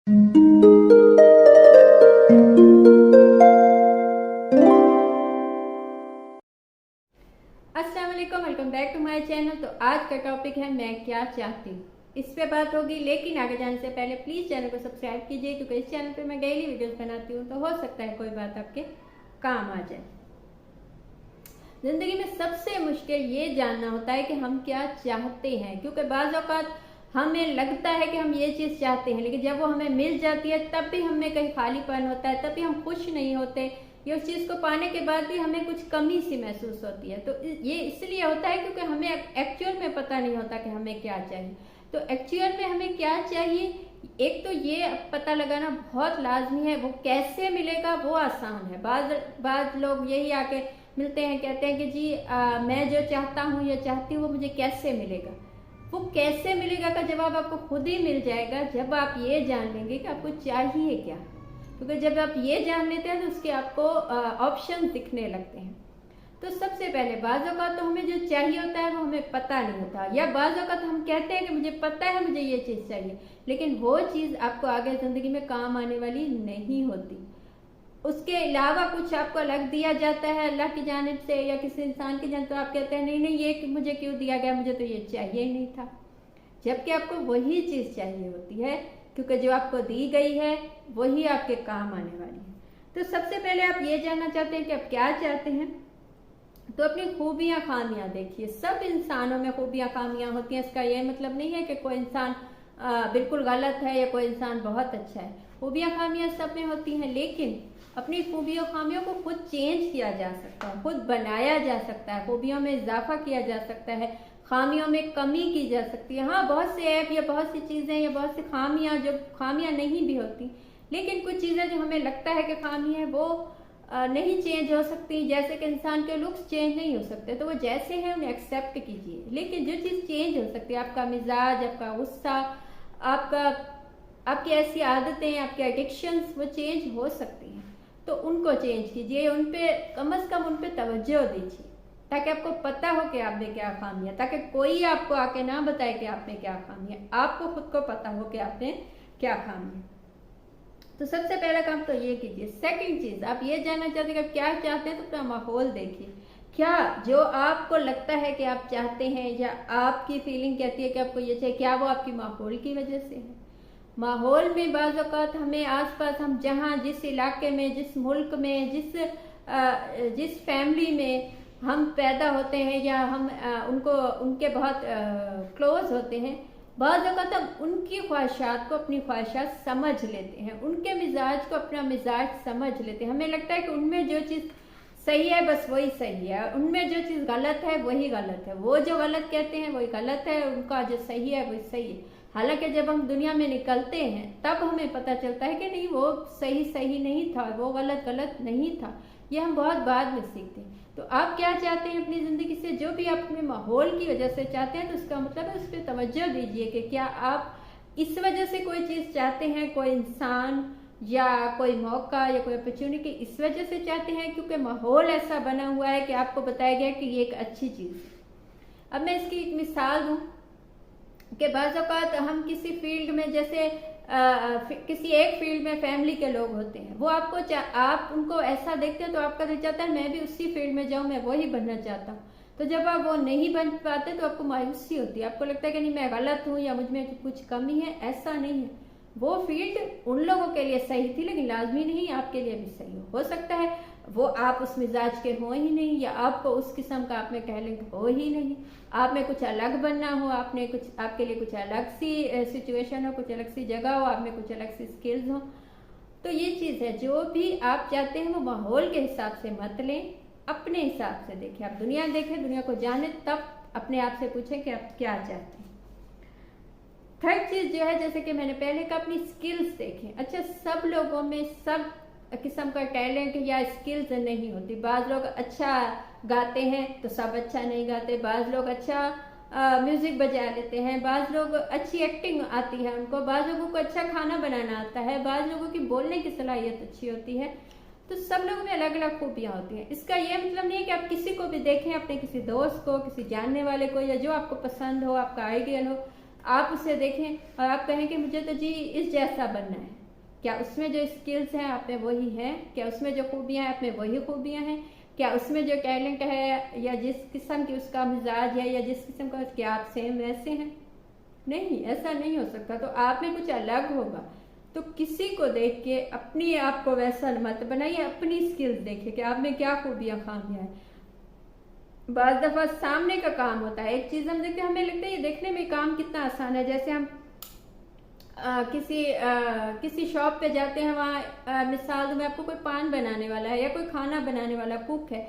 अस्सलाम वालेकुम, welcome back to my channel. तो आज का टॉपिक है मैं क्या चाहती हूँ, इस पे बात होगी। लेकिन आगे जाने से पहले प्लीज़ चैनल को सब्सक्राइब कीजिए, क्योंकि इस चैनल पे मैं डेली वीडियोस बनाती हूँ, तो हो सकता है कोई बात आपके काम आ जाए। ज़िंदगी में सबसे मुश्किल ये जानना होता है कि हम क्या चाहते हैं, क्योंकि बाज़ औक़ात हमें लगता है कि हम ये चीज़ चाहते हैं, लेकिन जब वो हमें मिल जाती है तब भी हमें कहीं खालीपन होता है, तब भी हम खुश नहीं होते, या उस चीज़ को पाने के बाद भी हमें कुछ कमी सी महसूस होती है। तो ये इसलिए होता है क्योंकि हमें एक्चुअल में पता नहीं होता कि हमें क्या चाहिए। तो एक्चुअल में हमें क्या चाहिए, एक तो ये पता लगाना बहुत लाजमी है। वो कैसे मिलेगा वो आसान है। बाज लोग यही आके मिलते हैं, कहते हैं कि जी मैं जो चाहता हूँ या चाहती हूँ वो मुझे कैसे मिलेगा। वो कैसे मिलेगा का जवाब आपको खुद ही मिल जाएगा जब आप ये जान लेंगे कि आपको चाहिए क्या। क्योंकि जब आप ये जान लेते हैं तो उसके आपको ऑप्शन दिखने लगते हैं। तो सबसे पहले बाज़ औक़ात तो हमें जो चाहिए होता है वो हमें पता नहीं होता, या बाज़ औक़ात हम कहते हैं कि मुझे पता है मुझे ये चीज़ चाहिए, लेकिन वो चीज़ आपको आगे ज़िंदगी में काम आने वाली नहीं होती। उसके अलावा कुछ आपको अलग दिया जाता है अल्लाह की जानिब से या किसी इंसान की जानिब, तो आप कहते हैं नहीं नहीं ये मुझे क्यों दिया गया, मुझे तो ये चाहिए ही नहीं था। जबकि आपको वही चीज़ चाहिए होती है, क्योंकि जो आपको दी गई है वही आपके काम आने वाली है। तो सबसे पहले आप ये जानना चाहते हैं कि आप क्या चाहते हैं, तो अपनी खूबियाँ खामियाँ देखिए। सब इंसानों में खूबियाँ खामियाँ होती हैं। इसका ये मतलब नहीं है कि कोई इंसान बिल्कुल गलत है या कोई इंसान बहुत अच्छा है। खूबियाँ खामियाँ सब में होती हैं, लेकिन अपनी खूबियों खामियों को खुद चेंज किया जा सकता है, खुद बनाया जा सकता है, खूबियों में इजाफा किया जा सकता है, खामियों में कमी की जा सकती है। हाँ, बहुत से ऐप या बहुत सी चीज़ें या बहुत सी खामियाँ जो खामियाँ नहीं भी होती, लेकिन कुछ चीज़ें जो हमें लगता है कि खामी है वो नहीं चेंज हो सकती। जैसे कि इंसान के लुक्स चेंज नहीं हो सकते, तो वो जैसे हैं उन्हें एक्सेप्ट कीजिए। लेकिन जो चीज़ चेंज हो सकती है, आपका मिजाज, आपका गुस्सा, आपकी ऐसी आदतें, आपके एडिक्शंस, वो चेंज हो सकती हैं। तो उनको चेंज कीजिए, उन पे कम से कम उन पे तवज्जो दीजिए, ताकि आपको पता हो कि आप में क्या खामी है, ताकि कोई आपको आके ना बताए कि आप में क्या खामी है, आपको खुद को पता हो कि आप में क्या खामी है। तो सबसे पहला काम तो ये कीजिए। सेकंड चीज़, आप ये जानना चाहते हैं कि आप क्या चाहते हैं, तो अपना माहौल देखिए। क्या जो आपको लगता है कि आप चाहते हैं या आपकी फीलिंग कहती है कि आपको ये चाहिए, क्या वो आपकी माहौल की वजह से है। माहौल में बाज़ औक़ात हमें आसपास, हम जहाँ जिस इलाके में, जिस मुल्क में, जिस फैमिली में हम पैदा होते हैं या हम उनके बहुत क्लोज होते हैं, बाज़ औक़ात हम उनकी ख्वाहिशात को अपनी ख्वाहिशात समझ लेते हैं, उनके मिजाज को अपना मिजाज समझ लेते हैं। हमें लगता है कि उनमें जो चीज़ सही है बस वही सही है, उनमें जो चीज़ गलत है वही गलत है, वो जो गलत कहते हैं वही गलत है, उनका जो सही है वही सही है। हालांकि जब हम दुनिया में निकलते हैं तब हमें पता चलता है कि नहीं, वो सही नहीं था, वो गलत नहीं था। ये हम बहुत बाद में सीखते हैं। तो आप क्या चाहते हैं अपनी ज़िंदगी से, जो भी आप अपने माहौल की वजह से चाहते हैं, तो उसका मतलब है उस पर तवज्जो दीजिए कि क्या आप इस वजह से कोई चीज़ चाहते हैं, कोई इंसान या कोई मौका या कोई अपॉर्चुनिटी इस वजह से चाहते हैं क्योंकि माहौल ऐसा बना हुआ है कि आपको बताया गया कि ये एक अच्छी चीज़ है। अब मैं इसकी एक मिसाल दूँ कि बाज़ औक़ात हम किसी फील्ड में, जैसे किसी एक फील्ड में फैमिली के लोग होते हैं, वो आप उनको ऐसा देखते हैं तो आपका दिल चाहता है मैं भी उसी फील्ड में जाऊँ, मैं वही बनना चाहता हूँ। तो जब आप वो नहीं बन पाते तो आपको मायूसी होती है, आपको लगता है कि नहीं मैं गलत हूँ या मुझ में कुछ कमी है। ऐसा नहीं है, वो फील्ड उन लोगों के लिए सही थी, लेकिन लाजमी नहीं आपके लिए भी सही हो सकता है वो आप उस मिजाज के हो ही नहीं, या आपको उस किस्म का आप में टैलेंट हो ही नहीं, आप में कुछ अलग बनना हो, आपके लिए कुछ अलग सी सिचुएशन हो, कुछ अलग सी जगह हो, आप में कुछ अलग सी स्किल्स हो। तो ये चीज़ है, जो भी आप चाहते हैं वो माहौल के हिसाब से मत लें, अपने हिसाब से देखें। आप दुनिया देखें, दुनिया को जाने, तब अपने आप से पूछें कि आप क्या चाहते हैं। थर्ड चीज़ जो है, जैसे कि मैंने पहले कहा, अपनी स्किल्स देखें। अच्छा, सब लोगों में सब किस्म का टैलेंट या स्किल्स नहीं होती। बाज़ लोग अच्छा गाते हैं तो सब अच्छा नहीं गाते, बाज़ लोग अच्छा म्यूज़िक बजा लेते हैं, बाज़ लोग अच्छी एक्टिंग आती है उनको, बाज़ लोगों को अच्छा खाना बनाना आता है, बाज़ लोगों की बोलने की सलाहियत अच्छी होती है। तो सब लोगों में अलग अलग खूबियाँ होती हैं। इसका ये मतलब नहीं है कि आप किसी को भी देखें, अपने किसी दोस्त को, किसी जानने वाले को, या जो आपको पसंद हो, आपका आइडियल हो, आप उसे देखें और आप कहें कि मुझे तो जी इस जैसा बनना है। क्या उसमें जो स्किल्स हैं आप में वही हैं? क्या उसमें जो खूबियां हैं आप में वही खूबियां हैं? क्या उसमें जो टैलेंट है या जिस किस्म की उसका मिजाज है या जिस किस्म का, क्या आप सेम वैसे हैं? नहीं, ऐसा नहीं हो सकता। तो आप में कुछ अलग होगा। तो किसी को देख के अपनी आप को वैसा मत बनाइए, अपनी स्किल्स देखिए कि आप में क्या खूबियां खामियां हैं। बाज़ दफ़ा सामने का काम होता है, एक चीज़ हम देखते हैं, हमें लगता है ये देखने में काम कितना आसान है। जैसे हम किसी शॉप पे जाते हैं, वहाँ मिसाल में आपको कोई पान बनाने वाला है या कोई खाना बनाने वाला कुक है,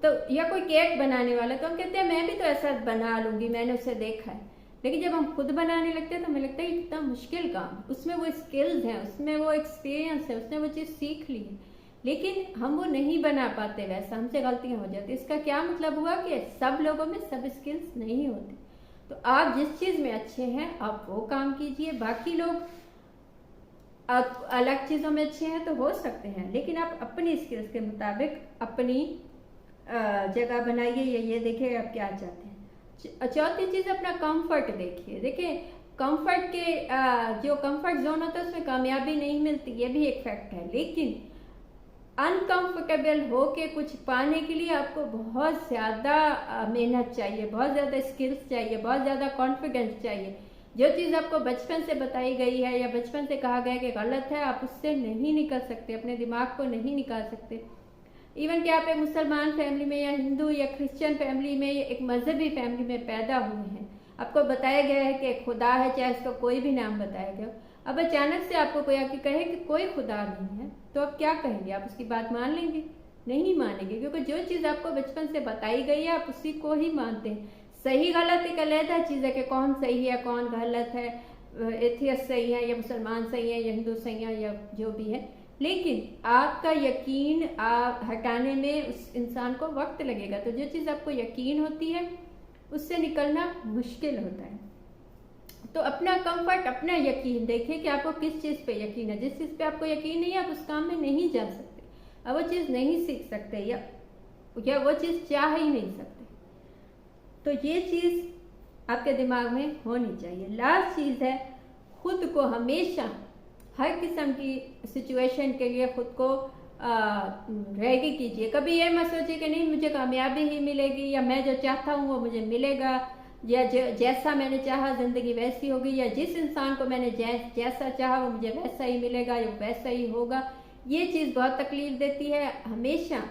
तो या कोई केक बनाने वाला है, तो हम कहते हैं मैं भी तो ऐसा बना लूंगी, मैंने उसे देखा है। लेकिन जब हम खुद बनाने लगते हैं तो हमें लगता है कितना मुश्किल काम, उसमें वो स्किल्स हैं, उसमें वो एक्सपीरियंस है, उसने वो चीज़ सीख ली है, लेकिन हम वो नहीं बना पाते, वैसा हमसे गलतियां हो जाती। इसका क्या मतलब हुआ कि सब लोगों में सब स्किल्स नहीं होते। तो आप जिस चीज़ में अच्छे हैं आप वो काम कीजिए। बाकी लोग आप अलग चीज़ों में अच्छे हैं तो हो सकते हैं, लेकिन आप अपनी स्किल्स के मुताबिक अपनी जगह बनाइए, ये देखिए आप क्या चाहते हैं। चौथी चीज़, अपना कंफर्ट देखिए। देखिए कंफर्ट के जो कंफर्ट जोन होता है उसमें कामयाबी नहीं मिलती, ये भी एक फैक्ट है, लेकिन अनकंफर्टेबल हो के कुछ पाने के लिए आपको बहुत ज़्यादा मेहनत चाहिए, बहुत ज़्यादा स्किल्स चाहिए, बहुत ज़्यादा कॉन्फिडेंस चाहिए। जो चीज़ आपको बचपन से बताई गई है या बचपन से कहा गया है कि गलत है, आप उससे नहीं निकल सकते, अपने दिमाग को नहीं निकाल सकते। इवन कि आप एक मुसलमान फैमिली में या हिंदू या क्रिश्चियन फैमिली में या एक मजहबी फैमिली में पैदा हुए हैं, आपको बताया गया है कि खुदा है, चाहे उसका कोई भी नाम बताया गया, अब अचानक से आपको कोई आके कहे कि कोई खुदा नहीं है, तो आप क्या कहेंगे? आप उसकी बात मान लेंगे? नहीं मानेंगे, क्योंकि जो चीज़ आपको बचपन से बताई गई है आप उसी को ही मानते हैं। सही गलत एक अलग चीज़ है कि कौन सही है कौन गलत है, एथियस्ट सही है या मुसलमान सही है या हिंदू सही है या जो भी है, लेकिन आपका यकीन आप हटाने में उस इंसान को वक्त लगेगा। तो जो चीज़ आपको यकीन होती है उससे निकलना मुश्किल होता है। तो अपना कंफर्ट, अपना यकीन देखिए कि आपको किस चीज़ पे यकीन है। जिस चीज़ पे आपको यकीन नहीं है आप उस काम में नहीं जा सकते, अब वो चीज़ नहीं सीख सकते या वो चीज़ चाह ही नहीं सकते। तो ये चीज़ आपके दिमाग में होनी चाहिए। लास्ट चीज़ है, खुद को हमेशा हर किस्म की सिचुएशन के लिए खुद को रेडी कीजिए। कभी ये मत सोचिए कि नहीं मुझे कामयाबी ही मिलेगी या मैं जो चाहता हूँ वो मुझे मिलेगा या जैसा मैंने चाहा ज़िंदगी वैसी होगी या जिस इंसान को मैंने जैसा चाहा वो मुझे वैसा ही मिलेगा या वैसा ही होगा। ये चीज़ बहुत तकलीफ देती है। हमेशा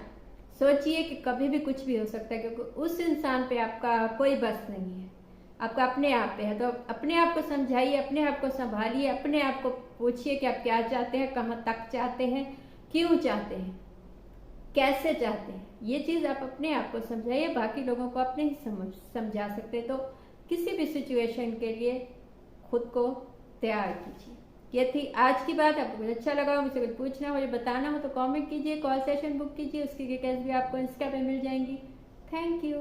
सोचिए कि कभी भी कुछ भी हो सकता है, क्योंकि उस इंसान पे आपका कोई बस नहीं है, आपका अपने आप पे है। तो अपने आप को समझाइए, अपने आप को संभालिए, अपने आप को पूछिए कि आप क्या चाहते हैं, कहाँ तक चाहते हैं, क्यों चाहते हैं, कैसे चाहते हैं। ये चीज़ आप अपने आप को समझाइए, बाकी लोगों को अपने ही समझा सकते। तो किसी भी सिचुएशन के लिए खुद को तैयार कीजिए। ये थी आज की बात। आपको कुछ अच्छा लगा हो, मुझसे कुछ पूछना हो या बताना हो तो कमेंट कीजिए, कॉल सेशन बुक कीजिए, उसकी डिटेल्स भी आपको इंस्टा पे मिल जाएंगी। Thank you.